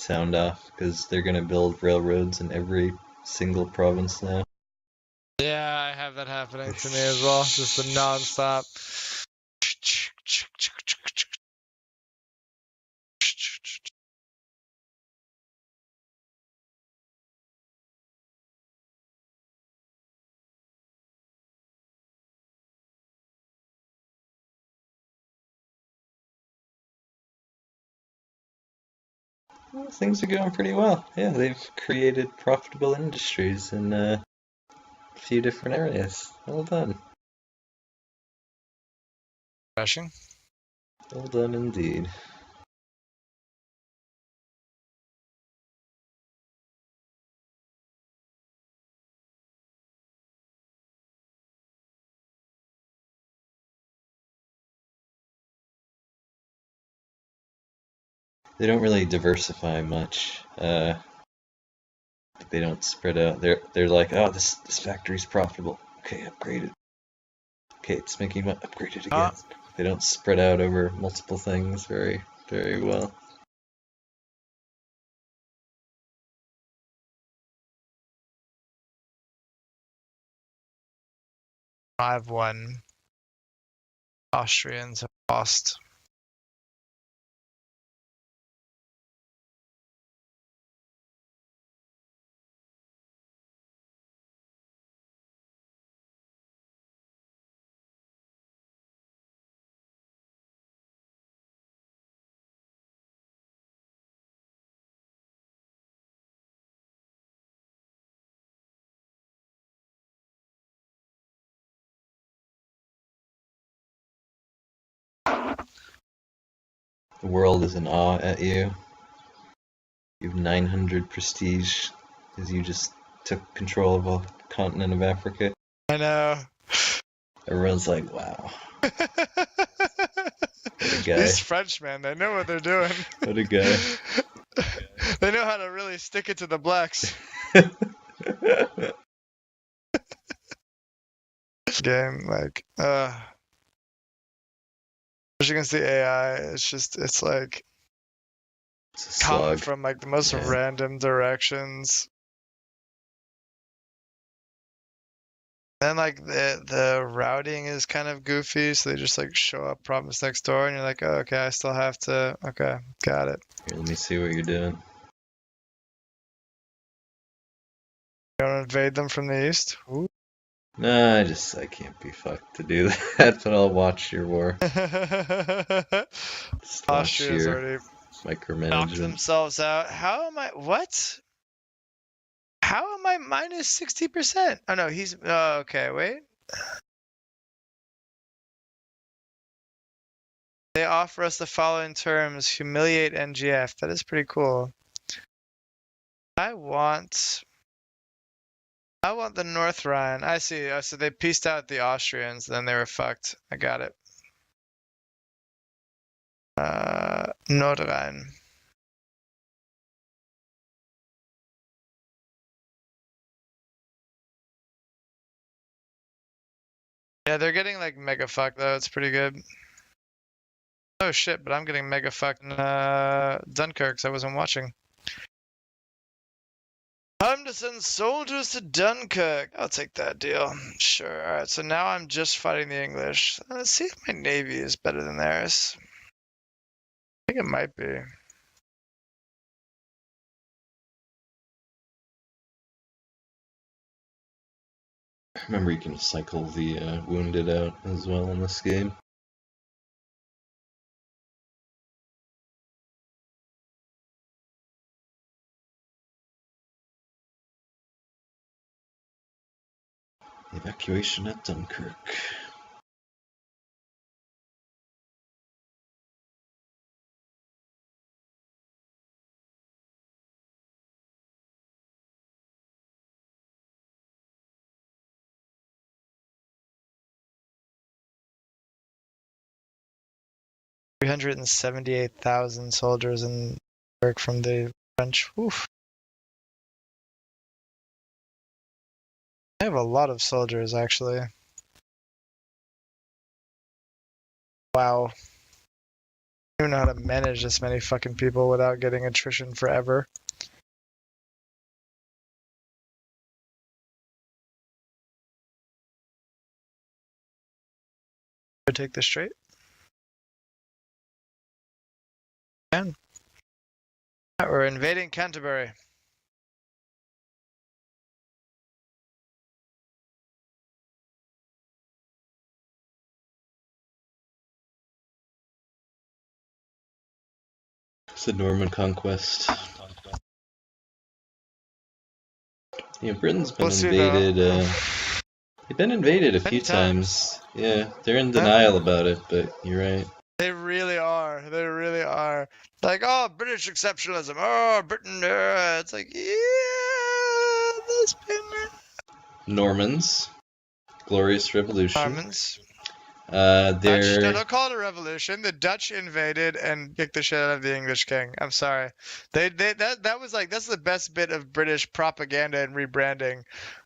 sound off because they're gonna build railroads in every single province now. Yeah, I have that happening to me as well. Just the non-stop. Well, things are going pretty well. Yeah, they've created profitable industries in a few different areas. Well done. Crashing. Well done indeed. They don't really diversify much. They don't spread out. They're like, oh, this factory's profitable. Okay, upgrade it. Okay, it's making money. Upgrade it again. They don't spread out over multiple things very, very well. I've won. Austrians have lost. The world is in awe at you. You have 900 prestige as you just took control of a continent of Africa. I know. Everyone's like, wow. What a guy. These Frenchmen, they know what they're doing. What a guy. They know how to really stick it to the blacks. Game, like, as you can see, AI, it's like It's a coming slog. from like the most Yeah. random directions. Then like the routing is kind of goofy, so they just like show up province next door, and you're like, oh, okay, I still have to. Okay, got it. Here, let me see what you're doing. You want to invade them from the east? Ooh. Nah, I can't be fucked to do that, but I'll watch your war. Just watch Austria's your already knocked micromanagement. themselves out. How am I? What? How am I minus 60%? Oh no, he's. Oh, okay, wait. They offer us the following terms: humiliate NGF. That is pretty cool. I want the North Rhine. I see. Oh, so they pieced out the Austrians, then they were fucked. I got it. Nordrhein. Yeah, they're getting like mega fucked though. It's pretty good. Oh shit, but I'm getting mega fucked in Dunkirk, so I wasn't watching. Time to send soldiers to Dunkirk. I'll take that deal. Sure. Alright, so now I'm just fighting the English. Let's see if my navy is better than theirs. I think it might be. Remember, you can cycle the wounded out as well in this game. Evacuation at Dunkirk. $378,000 soldiers in work from the French. Oof. I have a lot of soldiers actually. Wow. I don't know how to manage this many fucking people without getting attrition forever. Take this straight. And we're invading Canterbury. It's a Norman conquest. Yeah, Britain's been We'll see invaded. though. They've been invaded a Many few times. times. Yeah, they're in denial about it, but you're right. They really are. They really are. Like, oh, British exceptionalism. Oh, Britain. It's like, yeah, there's been Normans, Glorious Revolution. Normans. Dutch. They're No, don't call it a revolution. The Dutch invaded and kicked the shit out of the English king. I'm sorry. That was like that's the best bit of British propaganda and rebranding.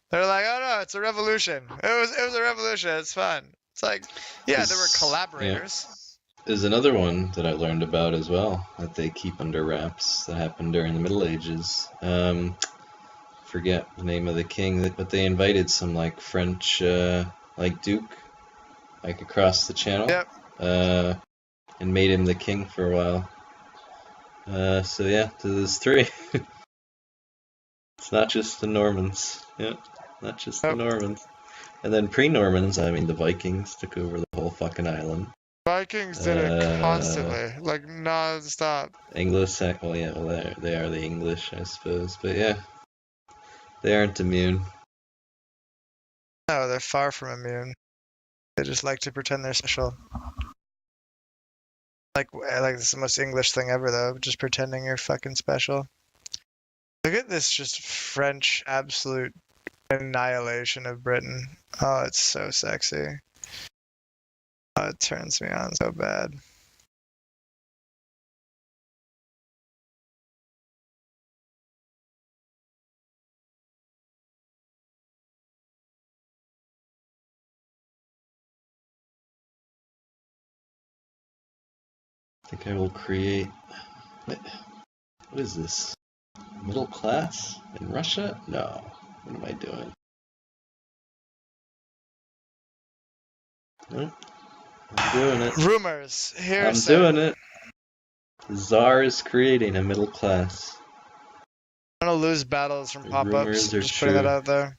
They're like, oh no, it's a revolution. It was a revolution. It's fun. It's like, yeah, there were collaborators. There's another one that I learned about as well that they keep under wraps that happened during the Middle Ages. Forget the name of the king, but they invited some like French like duke like across the channel. Yep. And made him the king for a while. So yeah, there's three. It's not just the Normans. Yeah, not just the Normans. And then pre-Normans, I mean the Vikings took over the whole fucking island. Vikings did it constantly, like non-stop. Anglo-Saxon, well yeah, well they are the English, I suppose. But yeah, they aren't immune. No, they're far from immune. They just like to pretend they're special. Like this is the most English thing ever, though. Just pretending you're fucking special. Look at this just French absolute annihilation of Britain. Oh, it's so sexy. Oh, it turns me on so bad. I think I will create... What is this? Middle class in Russia? No. What am I doing? Nope. I'm doing it. Rumors. I'm doing it. The Tsar is creating a middle class. I'm gonna lose battles from pop-ups. Rumors are Just true. putting that out there.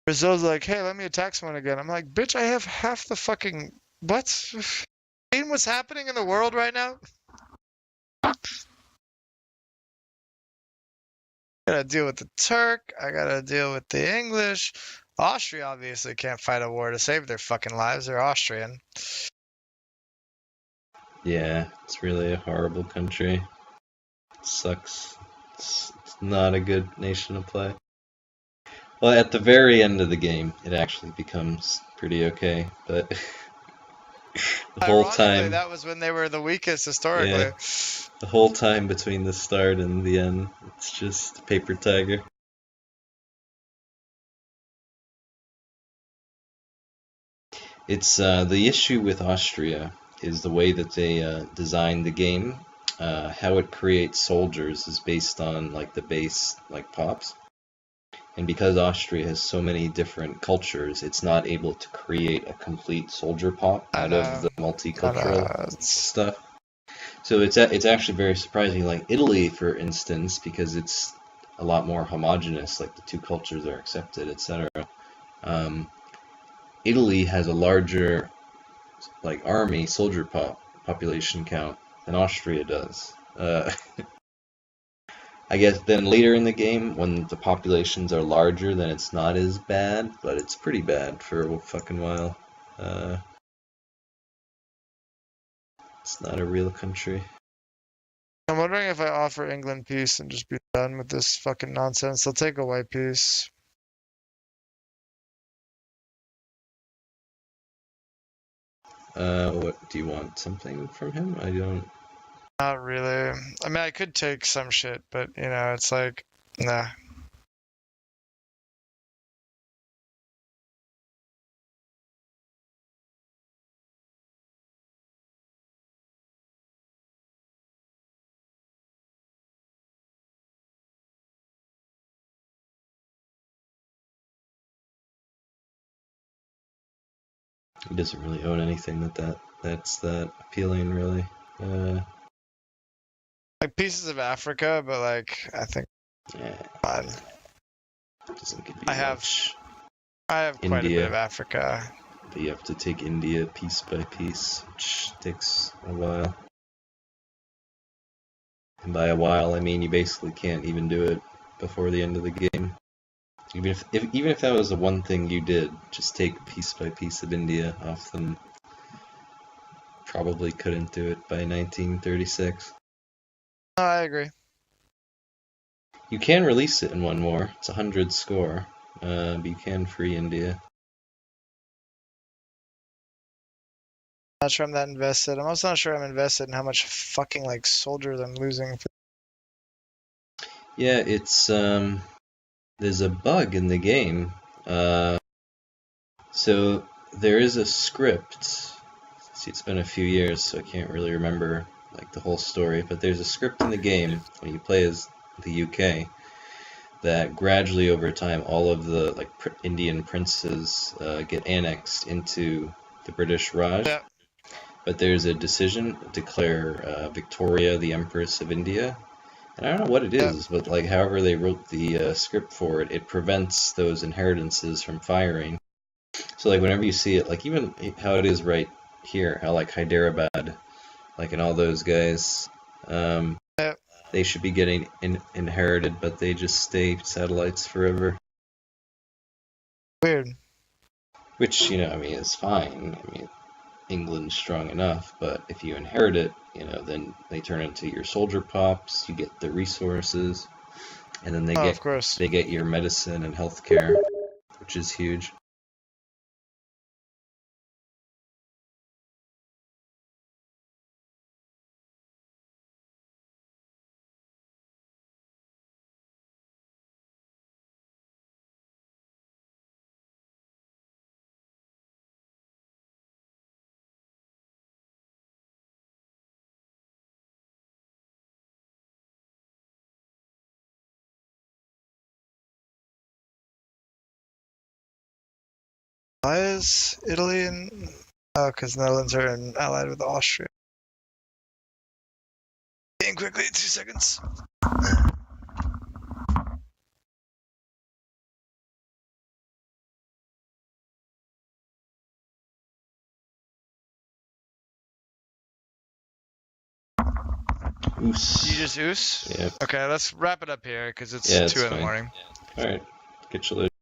Brazil's like, hey, let me attack someone again. I'm like, bitch, I have half the fucking... What? Seeing what's happening in the world right now? I gotta deal with the Turk. I gotta deal with the English. Austria obviously can't fight a war to save their fucking lives. They're Austrian. Yeah, it's really a horrible country. It sucks. It's not a good nation to play. Well, at the very end of the game, it actually becomes pretty okay, but the whole time... that was when they were the weakest historically. Yeah, the whole time between the start and the end, it's just paper tiger. It's the issue with Austria is the way that they designed the game. How it creates soldiers is based on like the base like pops. And because Austria has so many different cultures, it's not able to create a complete soldier pop out of the multicultural stuff. So it's actually very surprising. Like Italy, for instance, because it's a lot more homogenous, like the two cultures are accepted, etc. Italy has a larger like army soldier population count than Austria does. I guess then later in the game, when the populations are larger, then it's not as bad, but it's pretty bad for a fucking while. It's not a real country. I'm wondering if I offer England peace and just be done with this fucking nonsense. They'll take away peace. What do you want? Something from him? I don't. Not really. I mean, I could take some shit, but you know, it's like, nah. He doesn't really own anything that's that appealing, really. Like pieces of Africa, but like I think Yeah, fine. doesn't give you I have much. quite a bit of India, Africa. but you have to take India piece by piece, which takes a while. And by a while, I mean you basically can't even do it before the end of the game. Even if that was the one thing you did, just take piece by piece of India off them. Probably couldn't do it by 1936. No, I agree. You can release it in one more. It's 100 score, but you can free India. Not sure I'm that invested. I'm also not sure I'm invested in how much fucking like soldiers I'm losing. Yeah, it's there's a bug in the game. So there is a script. See, it's been a few years, so I can't really remember like the whole story. But there's a script in the game when you play as the UK that gradually over time all of the like Indian princes get annexed into the British Raj. Yeah. But there's a decision to declare Victoria the Empress of India. And I don't know what it is, but like however they wrote the script for it, it prevents those inheritances from firing. So like whenever you see it, like even how it is right here, how like Hyderabad, like and all those guys, they should be getting inherited, but they just stay satellites forever. Weird. Which, you know, I mean, is fine. I mean, England's strong enough, but if you inherit it, you know, then they turn into your soldier pops, you get the resources, and then Oh, of course. they get your medicine and healthcare, which is huge. Why is Italy and oh, because Netherlands are allied with Austria. Getting quickly, 2 seconds. Oos. You just oos? Yep. Okay, let's wrap it up here because it's Yeah, it's 2 in the fine. morning. All right. Catch you later.